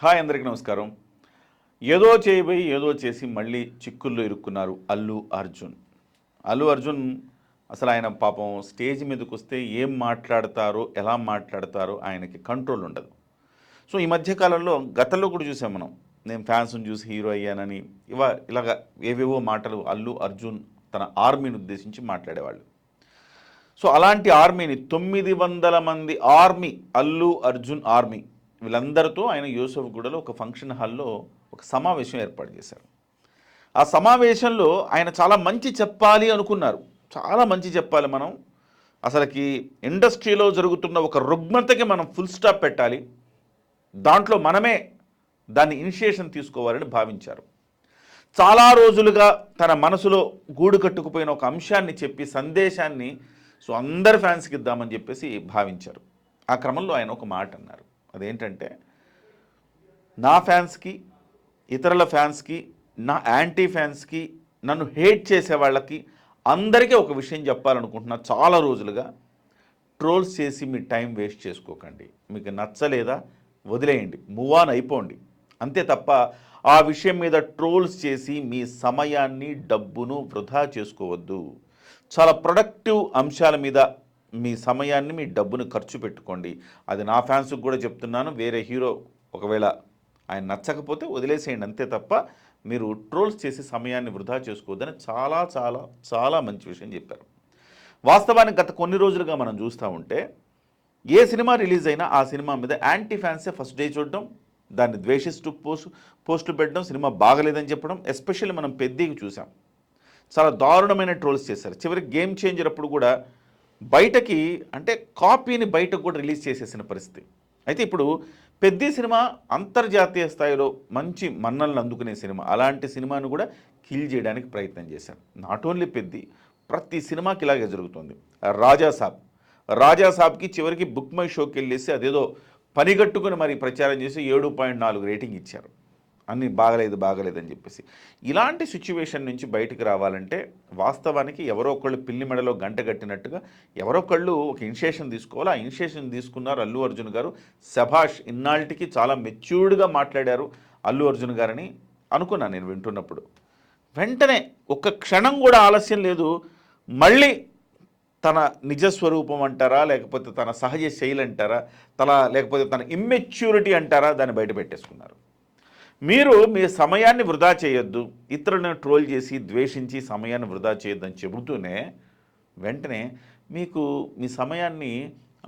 Hi అందరికీ నమస్కారం. ఏదో చేయబోయి ఏదో చేసి మళ్ళీ చిక్కుల్లో ఇరుక్కున్నారు అల్లు అర్జున్. అల్లు అర్జున్ అసలు ఆయన పాపం స్టేజ్ మీదకి వస్తే ఏం మాట్లాడతారో, ఎలా మాట్లాడతారో ఆయనకి కంట్రోల్ ఉండదు. సో ఈ మధ్య కాలంలో గతంలో కూడా చూసాం మనం. నేను ఫ్యాన్స్ని చూసి హీరో అయ్యానని ఇలాగ ఏవేవో మాటలు అల్లు అర్జున్ తన ఆర్మీని ఉద్దేశించి మాట్లాడేవాళ్ళు. సో అలాంటి ఆర్మీని 900 మంది ఆర్మీ, అల్లు అర్జున్ ఆర్మీ వీళ్ళందరితో ఆయన యూసఫ్గూడలో ఒక ఫంక్షన్ హాల్లో ఒక సమావేశం ఏర్పాటు చేశారు. ఆ సమావేశంలో ఆయన చాలా మంచి చెప్పాలి అనుకున్నారు. చాలా మంచి చెప్పాలి మనం. అసలుకి ఇండస్ట్రీలో జరుగుతున్న ఒక రుగ్మతకి మనం ఫుల్ స్టాప్ పెట్టాలి. దాంట్లో మనమే దాన్ని ఇనిషియేషన్ తీసుకోవాలని భావించారు. చాలా రోజులుగా తన మనసులో గూడు కట్టుకుపోయిన ఒక అంశాన్ని చెప్పి సందేశాన్ని అందరి ఫ్యాన్స్కి ఇద్దామని చెప్పేసి భావించారు. ఆ క్రమంలో ఆయన ఒక మాట అన్నారు. అదేంటంటే, నా ఫ్యాన్స్కి, ఇతరుల ఫ్యాన్స్కి, నా యాంటీ ఫ్యాన్స్కి, నన్ను హేట్ చేసే వాళ్ళకి అందరికీ ఒక విషయం చెప్పాలనుకుంటున్నా. చాలా రోజులుగా ట్రోల్స్ చేసి మీ టైం వేస్ట్ చేసుకోకండి. మీకు నచ్చలేదా వదిలేయండి, మూవ్ ఆన్ అయిపోండి. అంతే తప్ప ఆ విషయం మీద ట్రోల్స్ చేసి మీ సమయాన్ని, డబ్బును వృధా చేసుకోవద్దు. చాలా ప్రొడక్టివ్ అంశాల మీద మీ సమయాన్ని, మీ డబ్బును ఖర్చు పెట్టుకోండి. అది నా ఫ్యాన్స్కి కూడా చెప్తున్నాను. వేరే హీరో ఒకవేళ ఆయన నచ్చకపోతే వదిలేసేయండి. అంతే తప్ప మీరు ట్రోల్స్ చేసి సమయాన్ని వృధా చేసుకోవద్దని చాలా చాలా చాలా మంచి విషయం చెప్పారు. వాస్తవానికి గత కొన్ని రోజులుగా మనం చూస్తూ ఉంటే ఏ సినిమా రిలీజ్ అయినా ఆ సినిమా మీద యాంటీ ఫ్యాన్సే ఫస్ట్ డే చూడడం, దాన్ని ద్వేషిస్తూ పోస్టులు పెట్టడం, సినిమా బాగలేదని చెప్పడం. ఎస్పెషల్లీ మనం పెద్దకి చూసాం. చాలా దారుణమైన ట్రోల్స్ చేశారు. చివరికి గేమ్ చేంజర్ అప్పుడు కూడా బయటకి, అంటే కాపీని బయటకు కూడా రిలీజ్ చేసేసిన పరిస్థితి. అయితే ఇప్పుడు పెద్ద సినిమా అంతర్జాతీయ స్థాయిలో మంచి మన్నలను అందుకునే సినిమా. అలాంటి సినిమాను కూడా కిల్ చేయడానికి ప్రయత్నం చేశారు. నాట్ ఓన్లీ పెద్ద, ప్రతి సినిమాకి ఇలాగే జరుగుతుంది. రాజాసాబ్కి చివరికి బుక్ మై షోకి వెళ్ళేసి అదేదో పనిగట్టుకుని మరి ప్రచారం చేసి 7.4 రేటింగ్ ఇచ్చారు. అన్నీ బాగలేదని చెప్పేసి. ఇలాంటి సిచ్యువేషన్ నుంచి బయటకు రావాలంటే వాస్తవానికి ఎవరో ఒకళ్ళు పిల్లి మెడలో గంట కట్టినట్టుగా ఎవరో ఒకళ్ళు ఒక ఇనిషియేషన్ తీసుకోవాలి. ఆ ఇనిషియేషన్ తీసుకున్నారు అల్లు అర్జున్ గారు. శభాష్, ఇన్నాళ్ళకి చాలా మెచ్యూర్డ్గా మాట్లాడారు అల్లు అర్జున్ గారని అనుకున్నాను నేను వింటున్నప్పుడు. వెంటనే ఒక్క క్షణం కూడా ఆలస్యం లేదు, మళ్ళీ తన నిజస్వరూపం అంటారా, లేకపోతే తన సహజ శైలి అంటారా, లేకపోతే తన ఇమ్మెచ్యూరిటీ అంటారా, దాన్ని బయట పెట్టేసుకున్నారు. మీరు మీ సమయాన్ని వృధా చేయొద్దు, ఇతరులను ట్రోల్ చేసి ద్వేషించి సమయాన్ని వృధా చేయొద్దని చెబుతూనే వెంటనే మీకు మీ సమయాన్ని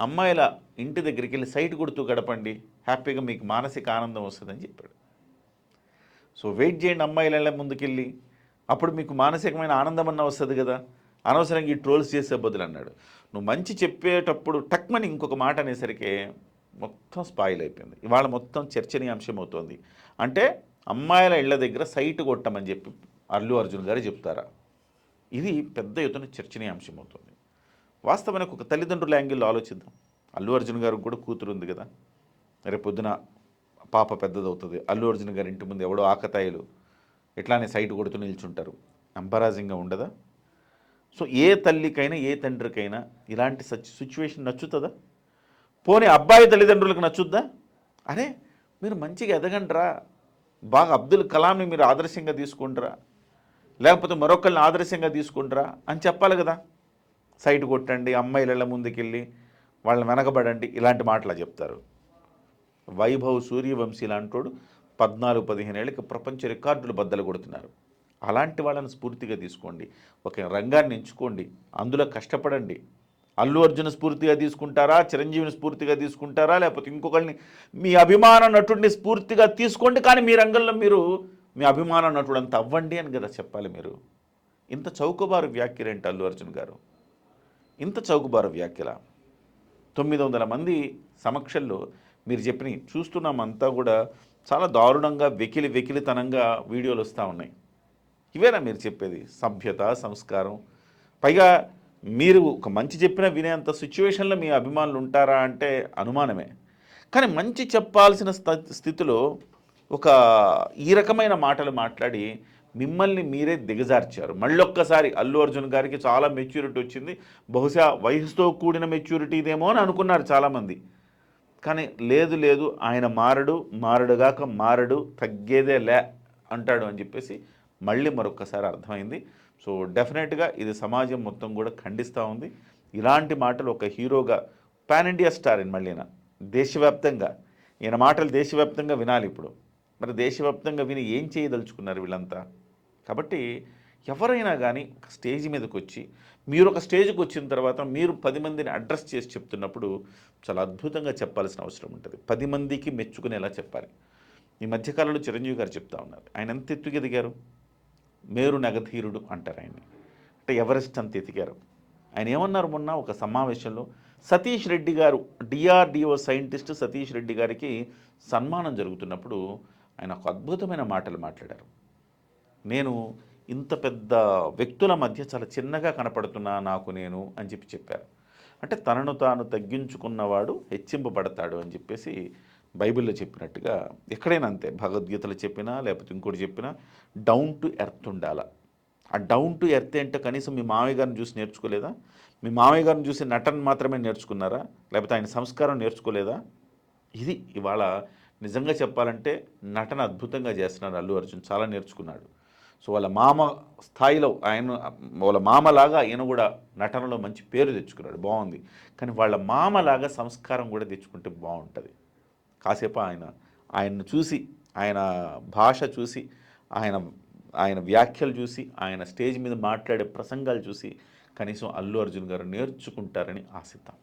అమ్మాయిల ఇంటి దగ్గరికి వెళ్ళి సైట్ కొడుతూ గడపండి, హ్యాపీగా మీకు మానసిక ఆనందం వస్తుందని చెప్పాడు. సో వెయిట్ చేయండి అమ్మాయిల ముందుకెళ్ళి, అప్పుడు మీకు మానసికమైన ఆనందం అన్న వస్తుంది కదా, అనవసరంగా ఈ ట్రోల్స్ చేసే బదులు అన్నాడు. నువ్వు మంచి చెప్పేటప్పుడు టక్మని ఇంకొక మాట అనేసరికి మొత్తం స్పాయిల్ అయిపోయింది. ఇవాళ మొత్తం చర్చనీయాంశం అవుతోంది. అంటే అమ్మాయిల ఇళ్ల దగ్గర సైట్ కొట్టమని చెప్పి అల్లు అర్జున్ గారు చెప్తారా? ఇది పెద్ద ఎత్తున చర్చనీయాంశం అవుతుంది. వాస్తవానికి ఒక తల్లిదండ్రుల యాంగిల్లో ఆలోచిద్దాం. అల్లు అర్జున్ గారికి కూడా కూతురు ఉంది కదా, రేపు పొద్దున పాప పెద్దదవుతుంది. అల్లు అర్జున్ గారి ఇంటి ముందు ఎవడో ఆకతాయిలు ఇట్లానే సైట్ కొడుతూ నిల్చుంటారు. ఎంబరాజింగ్గా ఉండదా? సో ఏ తల్లికైనా ఏ తండ్రికైనా ఇలాంటి సిచ్యువేషన్ నచ్చుతుందా? పోనీ అబ్బాయి తల్లిదండ్రులకు నచ్చుద్దా? అరే మీరు మంచిగా ఎదగండ్రా, బాగా అబ్దుల్ కలాంని మీరు ఆదర్శంగా తీసుకుంటారా, లేకపోతే మరొకరిని ఆదర్శంగా తీసుకుంటారా అని చెప్పాలి కదా. సైట్ కొట్టండి, అమ్మాయిల ముందుకెళ్ళి వాళ్ళని వెనకబడండి, ఇలాంటి మాటలు చెప్తారు. వైభవ్ సూర్యవంశీ లాంటోడు 14-15 ఏళ్ళకి ప్రపంచ రికార్డులు బద్దలు కొడుతున్నారు. అలాంటి వాళ్ళని స్ఫూర్తిగా తీసుకోండి, ఒక రంగాన్ని ఎంచుకోండి, అందులో కష్టపడండి. అల్లు అర్జున్ స్ఫూర్తిగా తీసుకుంటారా, చిరంజీవిని స్ఫూర్తిగా తీసుకుంటారా, లేకపోతే ఇంకొకరిని మీ అభిమాన నటుడిని స్ఫూర్తిగా తీసుకోండి, కానీ మీ రంగంలో మీరు మీ అభిమాన నటుడు అంత అవ్వండి అని కదా చెప్పాలి. మీరు ఇంత చౌకబారు వ్యాఖ్యలేంటి అల్లు అర్జున్ గారు? ఇంత చౌకబారు వ్యాఖ్యల 900 మంది సమక్షంలో మీరు చెప్పిన చూస్తున్నాం. అంతా కూడా చాలా దారుణంగా వెకిలితనంగా వీడియోలు వస్తూ ఉన్నాయి. ఇవేనా మీరు చెప్పేది? సభ్యత, సంస్కారం. పైగా మీరు ఒక మంచి చెప్పినా వినేంత సిచ్యువేషన్లో మీ అభిమానులు ఉంటారా అంటే అనుమానమే. కానీ మంచి చెప్పాల్సిన స్థితిలో ఈ రకమైన మాటలు మాట్లాడి మిమ్మల్ని మీరే దిగజార్చారు. మళ్ళొక్కసారి అల్లు అర్జున్ గారికి చాలా మెచ్యూరిటీ వచ్చింది. బహుశా వయసుతో కూడిన మెచ్యూరిటీ ఇదేమో అని అనుకున్నారు చాలామంది. కానీ లేదు లేదు ఆయన మారడుగాక మారడు తగ్గేదే లే అంటాడు అని చెప్పేసి మళ్ళీ మరొకసారి అర్థమైంది. సో డెఫినెట్గా ఇది సమాజం మొత్తం కూడా ఖండిస్తూ ఉంది. ఇలాంటి మాటలు ఒక హీరోగా పాన్ ఇండియా స్టార్ అని మళ్ళీనా దేశవ్యాప్తంగా ఈయన మాటలు దేశవ్యాప్తంగా వినాలి ఇప్పుడు. మరి దేశవ్యాప్తంగా విని ఏం చేయదలుచుకున్నారు వీళ్ళంతా? కాబట్టి ఎవరైనా కానీ ఒక స్టేజ్ మీదకి వచ్చి మీరు ఒక స్టేజ్కి వచ్చిన తర్వాత మీరు 10 మందిని అడ్రస్ చేసి చెప్తున్నప్పుడు చాలా అద్భుతంగా చెప్పాల్సిన అవసరం ఉంటుంది. 10 మందికి మెచ్చుకునేలా చెప్పాలి. ఈ మధ్యకాలంలో చిరంజీవి గారు చెప్తా ఉన్నారు, ఆయన ఎంత ఎత్తుకు ఎదిగారు, మేరు నగధీరుడు అంటారు ఆయన్ని. అంటే ఎవరెస్ట్ అంత ఎదిగారు. ఆయన ఏమన్నారు మొన్న ఒక సమావేశంలో, సతీష్ రెడ్డి గారు డిఆర్డిఓ సైంటిస్ట్ సతీష్ రెడ్డి గారికి సన్మానం జరుగుతున్నప్పుడు ఆయన ఒక అద్భుతమైన మాటలు మాట్లాడారు. నేను ఇంత పెద్ద వ్యక్తుల మధ్య చాలా చిన్నగా కనపడుతున్నా నాకు నేను అని చెప్పారు. అంటే తనను తాను తగ్గించుకున్నవాడు హెచ్చింపబడతాడు అని చెప్పేసి బైబిల్లో చెప్పినట్టుగా ఎక్కడైనా అంతే, భగవద్గీతలో చెప్పినా లేకపోతే ఇంకోటి చెప్పినా డౌన్ టు ఎర్త్ ఉండాల. ఆ డౌన్ టు ఎర్త్ అంటే కనీసం మీ మామయ్య గారిని చూసి నేర్చుకోలేదా? మీ మామయ్య గారిని చూసి నటన మాత్రమే నేర్చుకున్నారా? లేకపోతే ఆయన సంస్కారం నేర్చుకోలేదా? ఇది ఇవాళ నిజంగా చెప్పాలంటే నటన అద్భుతంగా చేస్తున్నాడు అల్లు అర్జున్, చాలా నేర్చుకున్నాడు. సో వాళ్ళ మామ స్థాయిలో ఆయన, వాళ్ళ మామలాగా ఈయన కూడా నటనలో మంచి పేరు తెచ్చుకున్నాడు, బాగుంది. కానీ వాళ్ళ మామలాగా సంస్కారం కూడా తెచ్చుకుంటే బాగుంటుంది. కాసేపు ఆయన్ను చూసి, ఆయన భాష చూసి, ఆయన ఆయన వ్యాఖ్యలు చూసి, ఆయన స్టేజ్ మీద మాట్లాడే ప్రసంగాలు చూసి కనీసం అల్లు అర్జున్ గారు నేర్చుకుంటారని ఆశిద్దాం.